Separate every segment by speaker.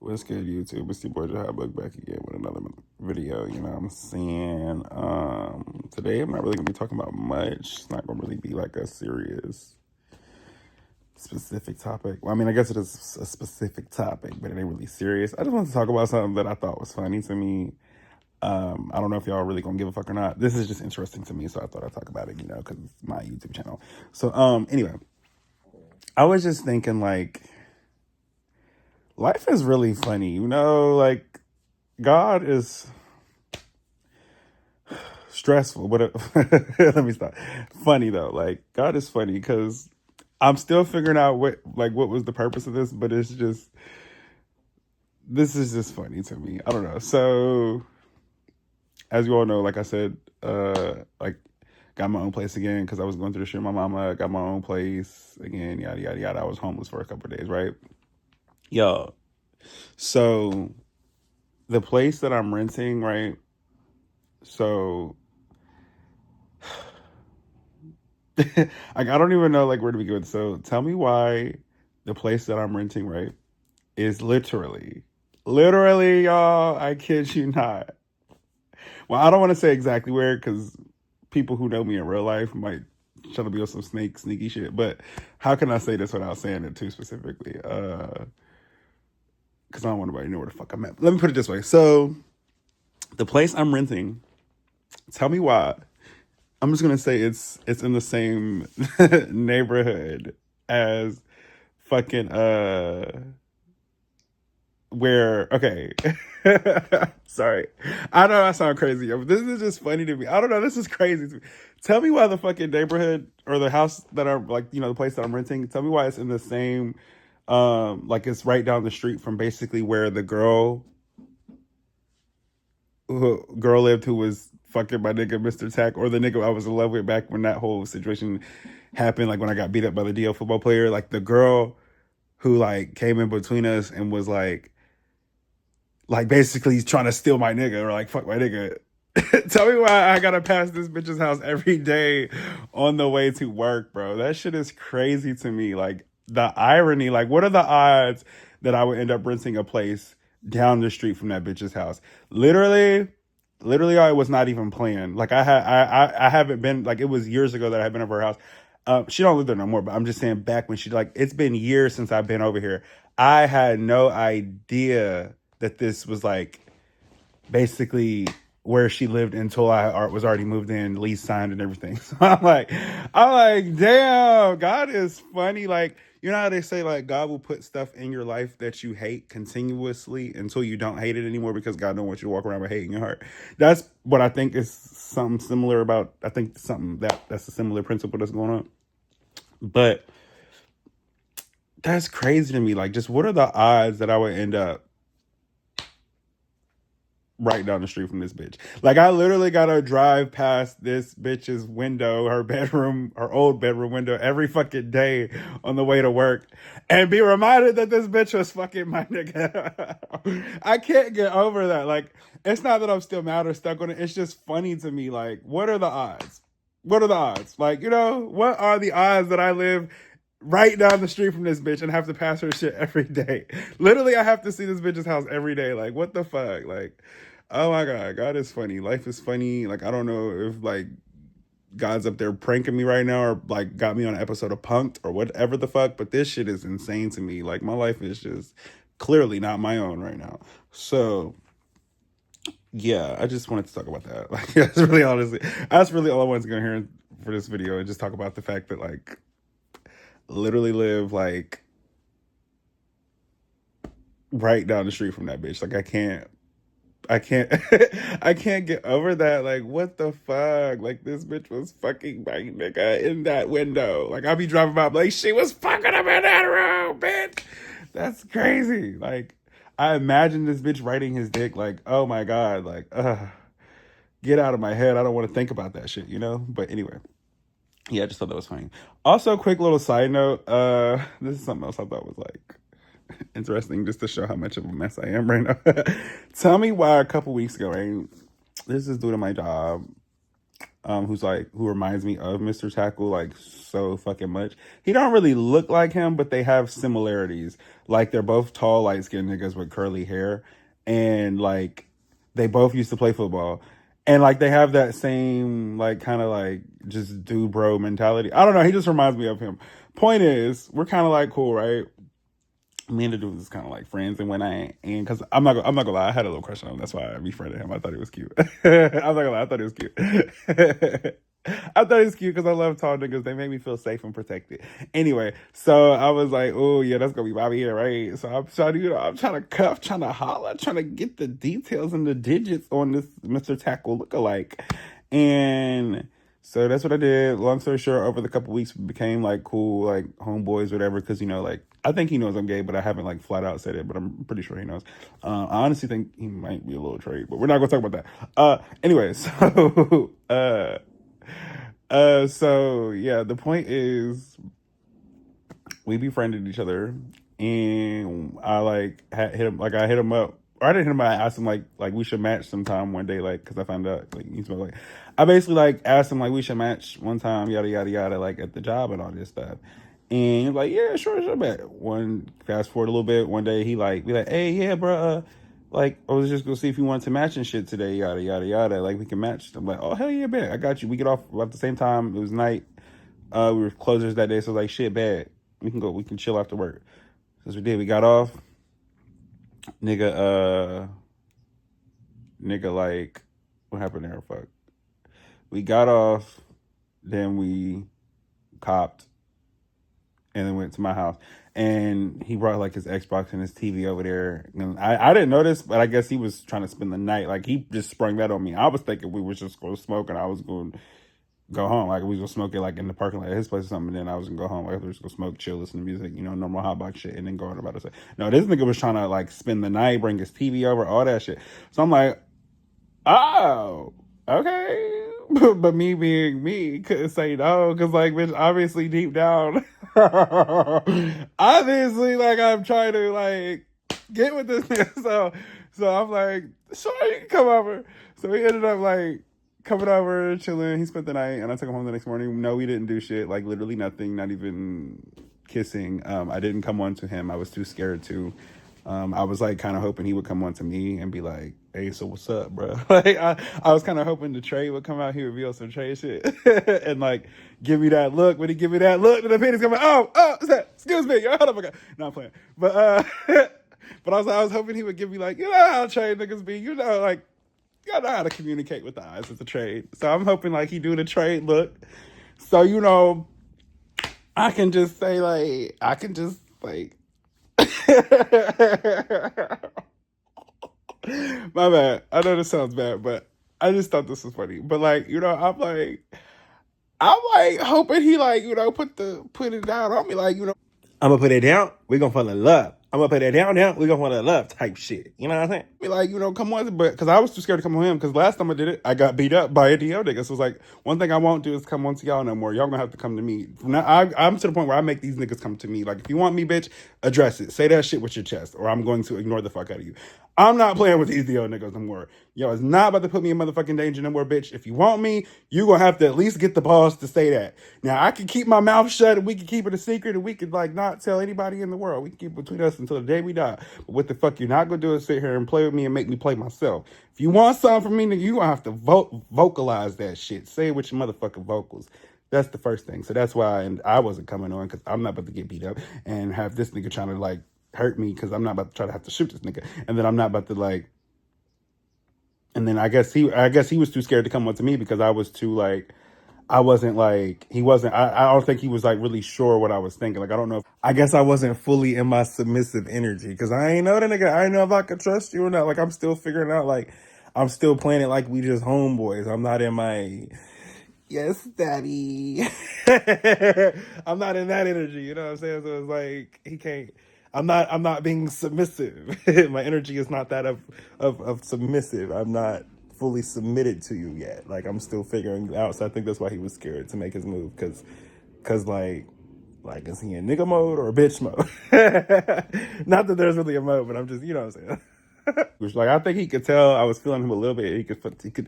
Speaker 1: What's good, YouTube? It's your boy Jahab Look back again with another video. You know what I'm saying? Today I'm not really gonna be talking about much. It's not gonna really be like a serious specific topic. Well, I mean, I guess it is a specific topic, but it ain't really serious. I just want to talk about something that I thought was funny to me. I don't know if y'all really gonna give a fuck or not. This is just interesting to me, so I thought I'd talk about it, because it's my YouTube channel. So, anyway, I was just thinking, like, life is really funny, like, God is stressful, but let me stop. Funny though, like, God is funny because I'm still figuring out what was the purpose of this, but this is just funny to me. I don't know. So, as you all know, like I said, like, got my own place again because I was going through the shit with my mama. Got my own place again, yada yada yada. I was homeless for a couple of days, right? Yo, so the place that I'm renting, right? So like, I don't even know like where to begin. So tell me why the place that I'm renting, right, is literally, y'all, I kid you not. Well, I don't want to say exactly where because people who know me in real life might try to be on some sneaky shit. But how can I say this without saying it too specifically? Because I don't want nobody to know where the fuck I'm at. Let me put it this way. So the place I'm renting, tell me why. I'm just gonna say it's in the same neighborhood as fucking where okay. Sorry. I know I sound crazy, but this is just funny to me. I don't know, this is crazy to me. Tell me why the fucking neighborhood or the house that I'm like, the place that I'm renting, tell me why it's in the same like it's right down the street from basically where the girl lived who was fucking my nigga Mr. Tack, or the nigga I was in love with back when that whole situation happened, like when I got beat up by the DL football player. Like the girl who like came in between us and was like basically trying to steal my nigga or like fuck my nigga. Tell me why I gotta pass this bitch's house every day on the way to work, bro. That shit is crazy to me. Like the irony, like what are the odds that I would end up renting a place down the street from that bitch's house? Literally, I was not even playing. Like I haven't been, like, it was years ago that I had been over her house. She don't live there no more, but I'm just saying back when she, like, it's been years since I've been over here. I had no idea that this was like basically where she lived until I was already moved in, lease signed and everything. So I'm like, damn, God is funny. Like, you know how they say like God will put stuff in your life that you hate continuously until you don't hate it anymore because God don't want you to walk around with hate in your heart. That's what I think is something similar about, I think something that's a similar principle that's going on. But that's crazy to me. Like, just what are the odds that I would end up right down the street from this bitch? Like, I literally gotta drive past this bitch's window, her bedroom, her old bedroom window, every fucking day on the way to work and be reminded that this bitch was fucking my nigga. I can't get over that. Like, it's not that I'm still mad or stuck on it. It's just funny to me. Like, what are the odds? What are the odds? Like, what are the odds that I live right down the street from this bitch and have to pass her shit every day? Literally, I have to see this bitch's house every day. Like, what the fuck? Like, oh my God, God is funny. Life is funny. Like, I don't know if like God's up there pranking me right now or like got me on an episode of Punked or whatever the fuck, but this shit is insane to me. Like, my life is just clearly not my own right now. So yeah, I just wanted to talk about that. Like, that's really all I wanted to go here for this video, and just talk about the fact that like literally live like right down the street from that bitch. Like, I can't I can't get over that. Like, what the fuck? Like, this bitch was fucking my nigga in that window. Like, I'll be driving by, like, she was fucking him in that room, bitch. That's crazy. Like, I imagine this bitch writing his dick, like, oh my God, like, get out of my head. I don't want to think about that shit, But anyway. Yeah, I just thought that was funny. Also, quick little side note. This is something else I thought was like interesting, just to show how much of a mess I am right now. Tell me why a couple weeks ago, right? This is due to my job. who reminds me of Mr. Tackle like so fucking much. He don't really look like him, but they have similarities. Like they're both tall, light skinned niggas with curly hair, and like they both used to play football, and like they have that same like kind of like just dude bro mentality. I don't know. He just reminds me of him. Point is, we're kind of like cool, right? Me and the dude was kind of like friends, and when I and because I'm not gonna lie, I had a little crush on him. That's why I befriended him. I thought he was cute. I'm not gonna lie, I thought he was cute. I thought he was cute because I love tall niggas. They make me feel safe and protected. Anyway, so I was like, oh yeah, that's gonna be Bobby here, right? So I'm trying to, I'm trying to cuff, trying to holler, trying to get the details and the digits on this Mr. Tackle lookalike, and so that's what I did. Long story short, over the couple weeks, we became like cool, like homeboys, whatever. Because like I think he knows I'm gay, but I haven't like flat out said it. But I'm pretty sure he knows. I honestly think he might be a little trade, but we're not gonna talk about that. Anyway, so so yeah, the point is we befriended each other, and I like hit him, like I hit him up. Or I didn't hit him up. I asked him like we should match sometime one day, like because I found out like he's like I basically like asked him like we should match one time, yada yada yada, like at the job and all this stuff. And he's like, yeah, sure, bet. One fast forward a little bit, one day he like be like, hey, yeah, bro, like I was just gonna see if you wanted to match and shit today, yada yada yada. Like we can match. I'm like, oh hell yeah, bet, I got you. We get off about the same time. It was night. We were closers that day, so like shit, bad. We can chill after work. Since we did, we got off. Nigga, like, what happened there? Fuck. We got off, then we copped, and then went to my house. And he brought like his Xbox and his TV over there. And I didn't notice, but I guess he was trying to spend the night. Like he just sprung that on me. I was thinking we were just going to smoke, and I was going to go home. Like we was gonna smoke it like in the parking lot at his place or something, and then I was gonna go home. Like we was gonna smoke, chill, listen to music, normal hot box shit, and then go on about it. No, this nigga was trying to like spend the night, bring his TV over, all that shit. So I'm like, oh, okay. But me being me couldn't say no, because like bitch, obviously deep down, obviously like I'm trying to like get with this nigga. So I'm like, sure, you can come over. So we ended up like coming over, chilling. He spent the night, and I took him home the next morning. No, we didn't do shit. Like literally nothing. Not even kissing. I didn't come on to him. I was too scared to. I was like kind of hoping he would come on to me and be like, "Hey, so what's up, bro?" Like I was kind of hoping the Trey would come out here, reveal some Trey shit, and like give me that look. When he give me that look, then the penny's coming. Oh, what's that? Excuse me, hold up, okay. No, I'm playing. But but I was hoping he would give me like, how Trey niggas be, like. You gotta know how to communicate with the eyes. It's a trade. So I'm hoping like he do the trade look. So, I can just say like, my bad. I know this sounds bad, but I just thought this was funny. But like, I'm like hoping he like, put it down on me. Like, I'm gonna put it down. We're gonna fall in love. I'm gonna put it down. We're gonna fall in love type shit. You know what I'm saying? Be like, come on, but because I was too scared to come on him. Because last time I did it, I got beat up by a DO nigga. So it's like one thing I won't do is come on to y'all no more. Y'all gonna have to come to me. Now I'm to the point where I make these niggas come to me. Like if you want me, bitch, address it. Say that shit with your chest, or I'm going to ignore the fuck out of you. I'm not playing with these DO niggas no more. Yo, it's not about to put me in motherfucking danger no more, bitch. If you want me, you gonna have to at least get the balls to say that. Now I can keep my mouth shut and we can keep it a secret and we could like not tell anybody in the world. We can keep it between us until the day we die. But what the fuck you're not gonna do is sit here and play with me and make me play myself. If you want something from me, nigga, you gonna have to vocalize that shit. Say it with your motherfucking vocals. That's the first thing. So that's why I wasn't coming on, because I'm not about to get beat up and have this nigga trying to like hurt me, because I'm not about to try to have to shoot this nigga. And then I'm not about to like, and then I guess he was too scared to come on to me because I was too like, I wasn't like, he wasn't, I don't think he was like really sure what I was thinking. Like, I don't know if, I guess I wasn't fully in my submissive energy, because I ain't know the nigga. I ain't know if I could trust you or not. Like, I'm still figuring out, like, I'm still playing it like we just homeboys. I'm not in my, yes, daddy. I'm not in that energy, you know what I'm saying? So it's like, he can't, I'm not being submissive. My energy is not that of submissive. I'm not fully submitted to you yet. Like I'm still figuring it out. So I think that's why he was scared to make his move. Cause like is he in nigga mode or bitch mode? Not that there's really a mode, but I'm just, you know what I'm saying? Which, like, I think he could tell I was feeling him a little bit.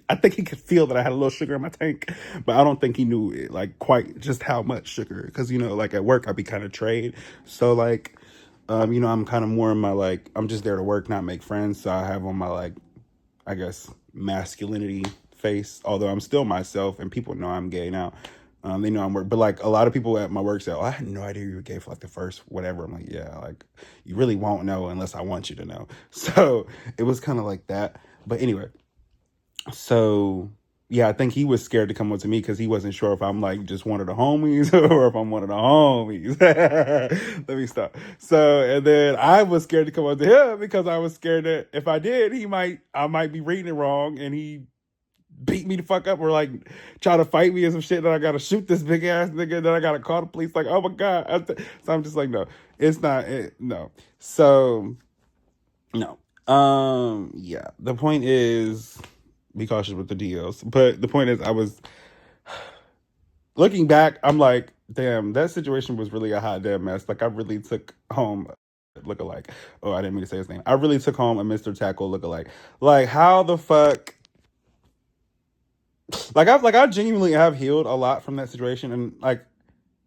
Speaker 1: I think he could feel that I had a little sugar in my tank, but I don't think he knew it, like, quite just how much sugar. Because, you know, like, at work, I'd be kind of trade. So, like, you know, I'm kind of more in my, like, I'm just there to work, not make friends. So I have on my, like, I guess, masculinity face, although I'm still myself and people know I'm gay now. They know I'm work, but like a lot of people at my work say, "Oh, I had no idea you were gay for like the first whatever." I'm like, "Yeah, like you really won't know unless I want you to know." So it was kind of like that. But anyway, so yeah, I think he was scared to come up to me because he wasn't sure if I'm like just one of the homies or if I'm one of the homies. Let me stop. So and then I was scared to come up to him because I was scared that if I did, I might be reading it wrong and he beat me the fuck up or like try to fight me or some shit that I gotta shoot this big ass nigga that I gotta call the police. Like, oh my god. So I'm just like, no, it's not. No. So no. Yeah. The point is, be cautious with the deals. But the point is, I was looking back. I'm like, damn, that situation was really a hot damn mess. Like, I really took home lookalike. Oh, I didn't mean to say his name. I really took home a Mr. Tackle lookalike. Like, how the fuck? I genuinely have healed a lot from that situation, and like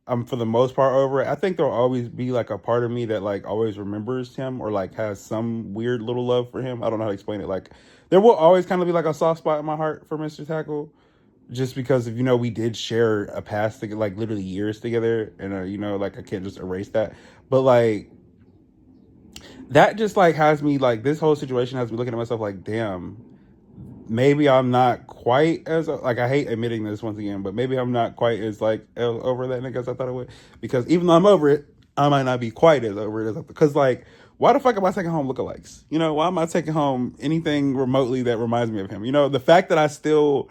Speaker 1: I'm for the most part over it. I think there'll always be like a part of me that like always remembers him or like has some weird little love for him. I don't know how to explain it. Like there will always kind of be like a soft spot in my heart for Mr. Tackle, just because of, you know, we did share a past like literally years together, and you know, like I can't just erase that. But like that just like has me like this whole situation has me looking at myself like, damn, maybe I'm not quite as like I hate admitting this once again, but maybe I'm not quite as like over that nigga as I thought I would. Because even though I'm over it, I might not be quite as over it as because like why the fuck am I taking home lookalikes? You know, why am I taking home anything remotely that reminds me of him? You know, the fact that I still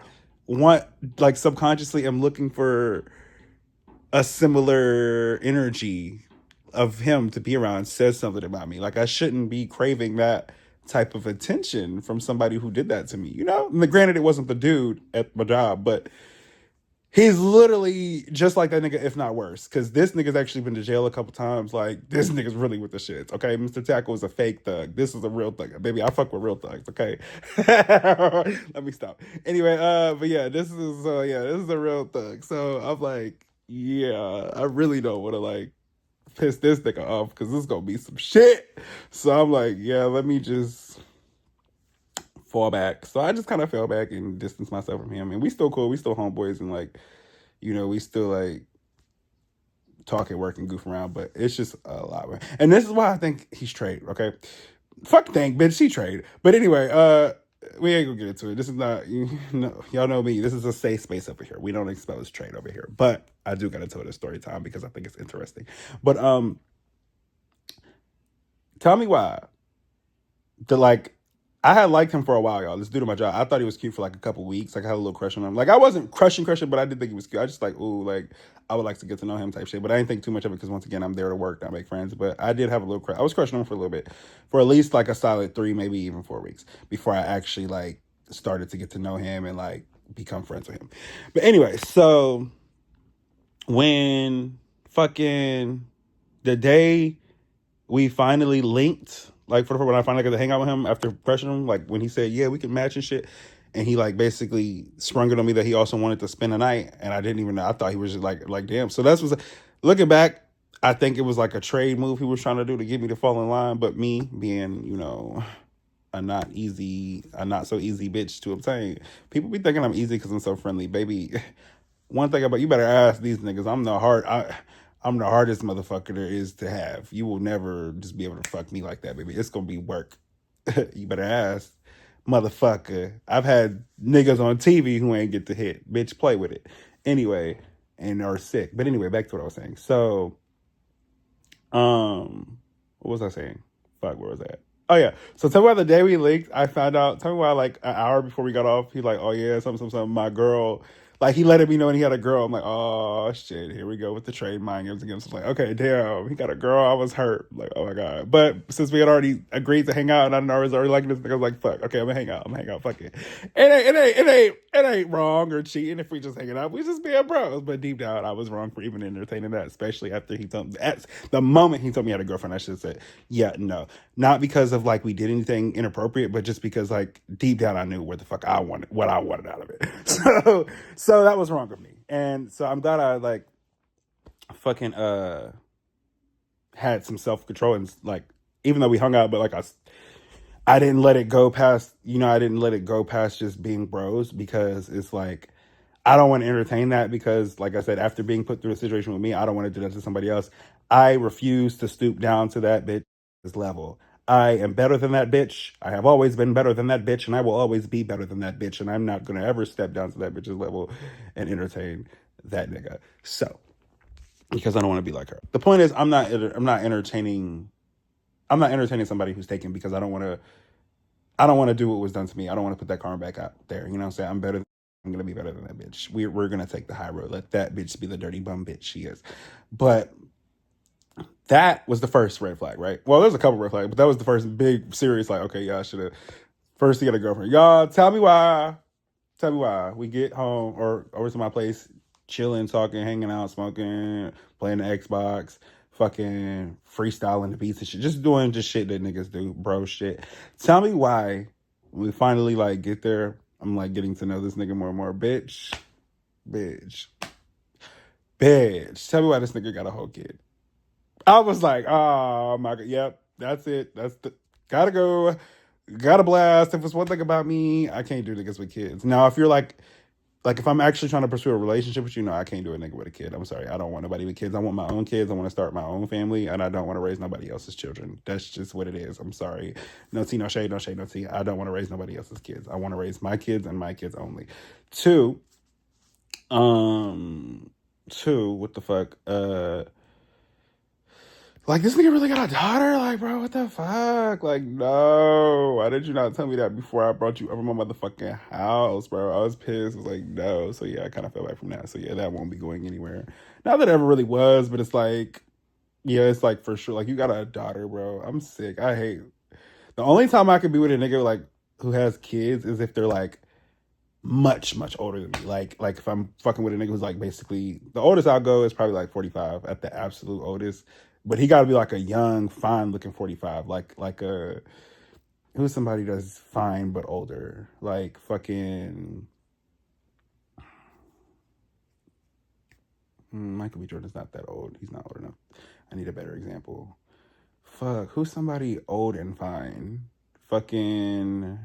Speaker 1: want like subconsciously am looking for a similar energy of him to be around says something about me. Like I shouldn't be craving that type of attention from somebody who did that to me. You know, and granted, it wasn't the dude at my job, but he's literally just like that nigga, if not worse. Because this nigga's actually been to jail a couple times. Like this nigga's really with the shits. Okay, Mr. Tackle is a fake thug. This is a real thug. Baby, I fuck with real thugs. Okay, let me stop. Anyway, but yeah, this is a real thug. So I'm like, yeah, I really don't want to like piss this nigga off because this is gonna be some shit. So I'm like, yeah, let me just fall back. So I just kind of fell back and distanced myself from him. And we still cool. We still homeboys and like, you know, we still like talk at work and goof around. But it's just a lot, man. And this is why I think he's trade. Okay, fuck think, bitch, she trade. But anyway, we ain't gonna get into it. This is not, you know, y'all know me. This is a safe space over here. We don't expose trade over here. But I do gotta tell this story time because I think it's interesting. But tell me why. The like I had liked him for a while, y'all. This dude at my job. I thought he was cute for like a couple weeks. Like I had a little crush on him. Like I wasn't crushing, but I did think he was cute. I just like, ooh, like I would like to get to know him type shit. But I didn't think too much of it because once again, I'm there to work, not make friends. But I did have a little crush. I was crushing on him for a little bit, for at least like a solid 3, maybe even 4 weeks before I actually like started to get to know him and like become friends with him. But anyway, so when fucking the day we finally linked, like for when I finally got to hang out with him after pressuring him, like when he said, yeah, we can match and shit. And he like basically sprung it on me that he also wanted to spend a night. And I didn't even know. I thought he was just like, damn. So that's was looking back, I think it was like a trade move he was trying to do to get me to fall in line. But me being, you know, a not so easy bitch to obtain. People be thinking I'm easy because I'm so friendly. Baby, one thing about you better ask these niggas. I'm the hardest motherfucker there is to have. You will never just be able to fuck me like that, baby. It's gonna be work. You better ask, motherfucker. I've had niggas on TV who ain't get to hit. Bitch, play with it. Anyway, and are sick. But anyway, back to what I was saying. So, what was I saying? Fuck, where was that? Oh yeah. So tell me why the day we linked, I found out. Tell me why like an hour before we got off, he's like, oh yeah, something. My girl Like he letting me know when he had a girl. I'm like, oh shit, here we go with the trade mind games again. So I'm like, okay, damn, he got a girl. I was hurt. I'm like, oh my god. But since we had already agreed to hang out and I was already liking this thing, I was like, fuck, okay, I'm gonna hang out. I'm gonna hang out. Fuck it. It ain't wrong or cheating if we just hanging out. We just being bros. But deep down, I was wrong for even entertaining that, especially after he told me at the moment he told me he had a girlfriend. I should have said, yeah, no, not because of like we did anything inappropriate, but just because like deep down I knew what the fuck I wanted, what I wanted out of it. So that was wrong of me. And so I'm glad I like fucking had some self control and like even though we hung out, but like I didn't let it go past, I didn't let it go past just being bros because it's like I don't want to entertain that because like I said, after being put through a situation with me, I don't want to do that to somebody else. I refuse to stoop down to that bitch's level. I am better than that bitch. I have always been better than that bitch, and I will always be better than that bitch. And I'm not gonna ever step down to that bitch's level and entertain that nigga. So, because I don't want to be like her. The point is, I'm not entertaining somebody who's taken because I don't want to. I don't want to do what was done to me. I don't want to put that karma back out there. You know what I'm saying? I'm better. I'm gonna be better than that bitch. We're gonna take the high road. Let that bitch be the dirty bum bitch she is. But that was the first red flag, right? Well, there's a couple red flags, but that was the first big serious like, okay, y'all should have first to get a girlfriend. Y'all tell me why. Tell me why. We get home or over to my place, chilling, talking, hanging out, smoking, playing the Xbox, fucking freestyling the beats and shit. Just doing just shit that niggas do, bro shit. Tell me why when we finally like get there, I'm like getting to know this nigga more and more. Bitch. Tell me why this nigga got a whole kid. I was like, oh my god, yep, that's it. Gotta go. Gotta blast. If it's one thing about me, I can't do niggas with kids. Now, if you're like if I'm actually trying to pursue a relationship with you, no, I can't do a nigga with a kid. I'm sorry. I don't want nobody with kids. I want my own kids. I want to start my own family, and I don't want to raise nobody else's children. That's just what it is. I'm sorry. No tea, no shade, no shade, no tea. I don't want to raise nobody else's kids. I want to raise my kids and my kids only. Two, um, what the fuck? Like, this nigga really got a daughter? Like, bro, what the fuck? Like, no. Why did you not tell me that before I brought you over my motherfucking house, bro? I was pissed. I was like, no. So, yeah, I kind of fell back from that. So, yeah, that won't be going anywhere. Not that it ever really was, but it's like, yeah, it's like for sure. Like, you got a daughter, bro. I'm sick. I hate. The only time I could be with a nigga, like, who has kids is if they're, like, much older than me. Like if I'm fucking with a nigga who's like basically the oldest I'll go is probably like 45 at the absolute oldest. But he gotta be like a young, fine looking 45. Like a who's somebody that's fine but older. Like fucking Michael B. Jordan's not that old. He's not old enough. I need a better example. Fuck, who's somebody old and fine? Fucking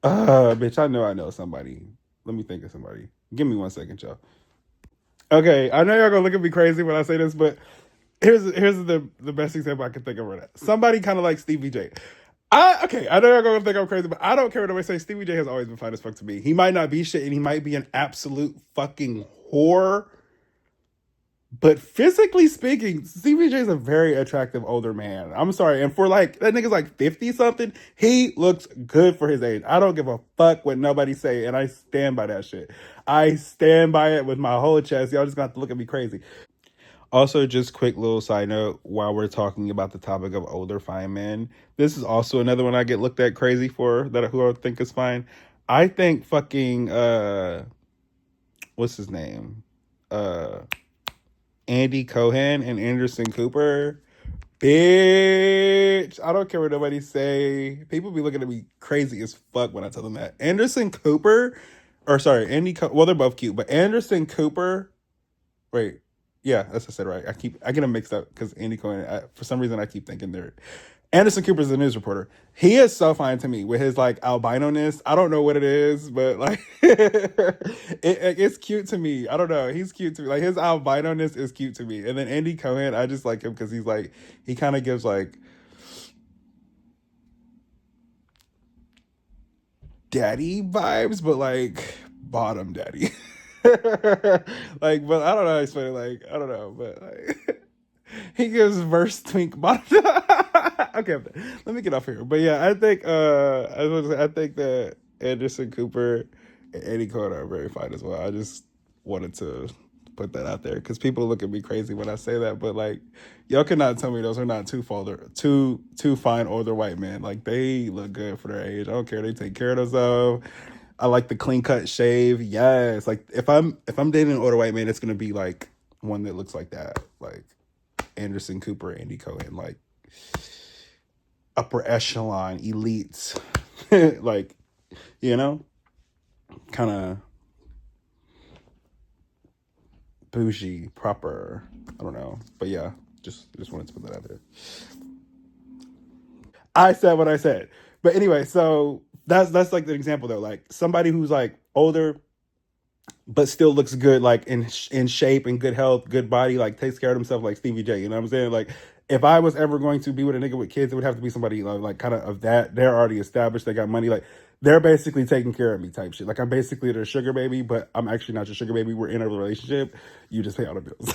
Speaker 1: bitch, I know somebody. Let me think of somebody. Give me 1 second, y'all. Okay, I know y'all gonna look at me crazy when I say this, but here's the best example I can think of right now. Somebody kind of like Stevie J. I know y'all gonna think I'm crazy, but I don't care what nobody say. Stevie J has always been fine as fuck to me. He might not be shit, and he might be an absolute fucking whore. But physically speaking, Stevie J is a very attractive older man. I'm sorry. And for like, that nigga's like 50 something, he looks good for his age. I don't give a fuck what nobody say. And I stand by that shit. I stand by it with my whole chest. Y'all just gonna have to look at me crazy. Also, just quick little side note while we're talking about the topic of older fine men. This is also another one I get looked at crazy for that who I think is fine. I think fucking, what's his name? Andy Cohen and Anderson Cooper. Bitch, I don't care what nobody say. People be looking at me crazy as fuck when I tell them that. Anderson Cooper, or sorry, well, they're both cute, but Anderson Cooper, wait, yeah, that's what I said right. I get them mixed up because Andy Cohen, for some reason, I keep thinking they're Anderson Cooper's a news reporter. He is so fine to me with his like albino-ness. I don't know what it is, but like it's cute to me. I don't know. He's cute to me. Like his albino-ness is cute to me. And then Andy Cohen, I just like him because he's like he kind of gives like daddy vibes, but like bottom daddy. Like, but I don't know how to explain it. Like, I don't know, but like he gives verse twink bottom. Okay, let me get off here. But yeah, I think I think that Anderson Cooper Eddie Coder are very fine as well. I just wanted to put that out there because people look at me crazy when I say that. But like, y'all cannot tell me those are not two fine older white men. Like they look good for their age. I don't care. They take care of themselves. I like the clean cut shave. Yes. Like if I'm dating an older white man, it's gonna be like one that looks like that. Like Anderson Cooper, Andy Cohen, like upper echelon, elite, like, you know, kind of bougie, proper. I don't know, but yeah, just wanted to put that out there. I said what I said, but anyway, so that's like the example though, like somebody who's like older but still looks good, like in shape and good health, good body, like takes care of himself, like Stevie J. You know what I'm saying? Like, if I was ever going to be with a nigga with kids, it would have to be somebody like kind of that. They're already established. They got money. Like, they're basically taking care of me type shit. Like, I'm basically their sugar baby, but I'm actually not your sugar baby. We're in a relationship. You just pay all the bills,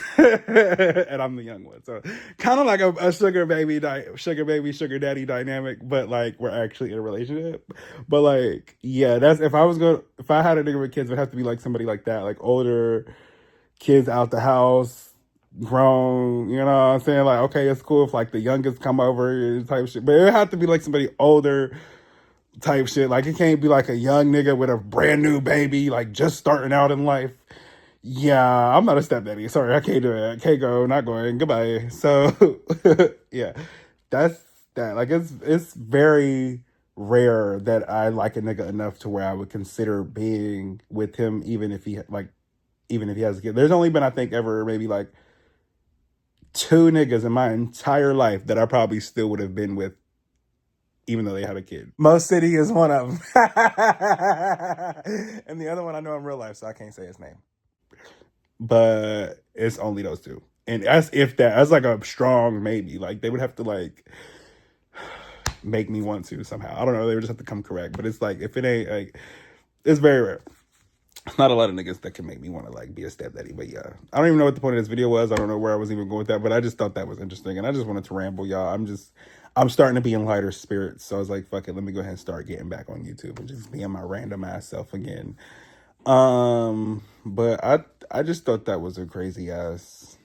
Speaker 1: and I'm the young one. So kind of like a sugar baby, sugar daddy dynamic, but like we're actually in a relationship. But like, yeah, that's if I had a nigga with kids, it would have to be like somebody like that, like older, kids out the house, grown, you know what I'm saying? Like, okay, it's cool if like the youngest come over type shit. But it would have to be like somebody older type shit. Like it can't be like a young nigga with a brand new baby, like just starting out in life. Yeah, I'm not a stepdaddy. Sorry, I can't do it. I can't go, not going. Goodbye. So yeah, that's that. Like it's very rare that I like a nigga enough to where I would consider being with him, even if he has a kid. There's only been, I think, ever maybe like two niggas in my entire life that I probably still would have been with, even though they had a kid. Most City is one of them. And the other one I know in real life, so I can't say his name. But it's only those two. And that's like a strong maybe. Like they would have to like make me want to somehow. I don't know. They would just have to come correct. But it's like if it ain't like, it's very rare. It's not a lot of niggas that can make me want to like be a stepdaddy, but yeah, I don't even know what the point of this video was. I don't know where I was even going with that, but I just thought that was interesting, and I just wanted to ramble, y'all. I'm starting to be in lighter spirits, so I was like, fuck it, let me go ahead and start getting back on YouTube and just being my random ass self again. But I just thought that was a crazy ass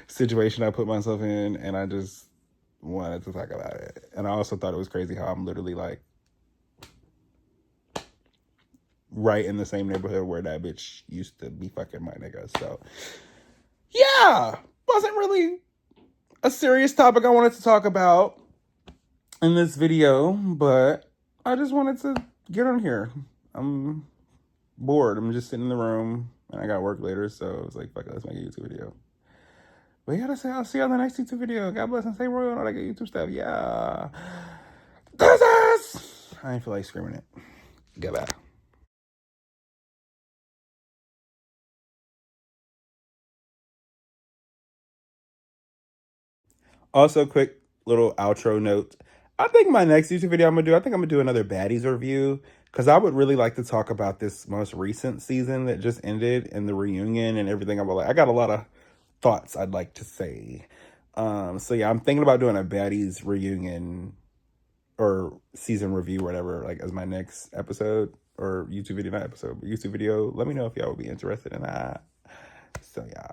Speaker 1: situation I put myself in, and I just wanted to talk about it. And I also thought it was crazy how I'm literally like right in the same neighborhood where that bitch used to be fucking my nigga. So yeah, wasn't really a serious topic I wanted to talk about in this video, but I just wanted to get on here. I'm bored. I'm just sitting in the room and I got work later, so I was like, fuck it, let's make a YouTube video. But yeah, that's it. I'll see you on the next YouTube video. God bless and stay royal and all that good YouTube stuff. Yeah. This! I didn't feel like screaming it. Goodbye. Also, quick little outro note. I think my next YouTube video I think I'm gonna do another baddies review because I would really like to talk about this most recent season that just ended and the reunion and everything. I got a lot of thoughts I'd like to say. So yeah, I'm thinking about doing a baddies reunion or season review, or whatever, like as my next episode or YouTube video, not episode, but YouTube video. Let me know if y'all would be interested in that. So yeah.